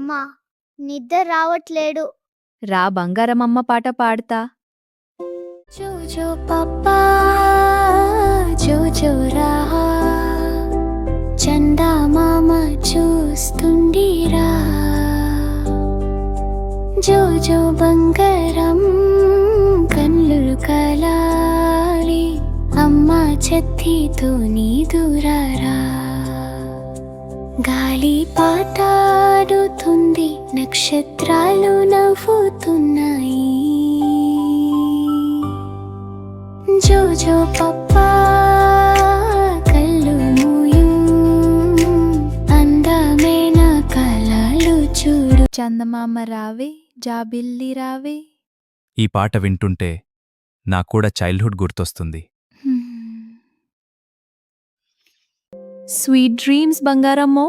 అమ్మా నిద్ర రావట్లేడు. రా బంగారమమ్మ పాట పాడతా. జోజో పప్పా జోజో రాహా చందమామ చూస్తుండిరా జోజో బంగారం కళ్ళు కలాలి అమ్మ చెత్తితో నీ దూరారా గాలి పాటాడుతుంది నక్షత్రాలు నవ్వుతున్నాయి జోజో పప్పా కళ్ళు మూయు అందమైన కలలు చూడు చందమామ రావే జాబిల్లి రావే. ఈ పాట వింటుంటే నాకూడా చైల్డ్హుడ్ గుర్తొస్తుంది. Sweet dreams బంగారమ్మో.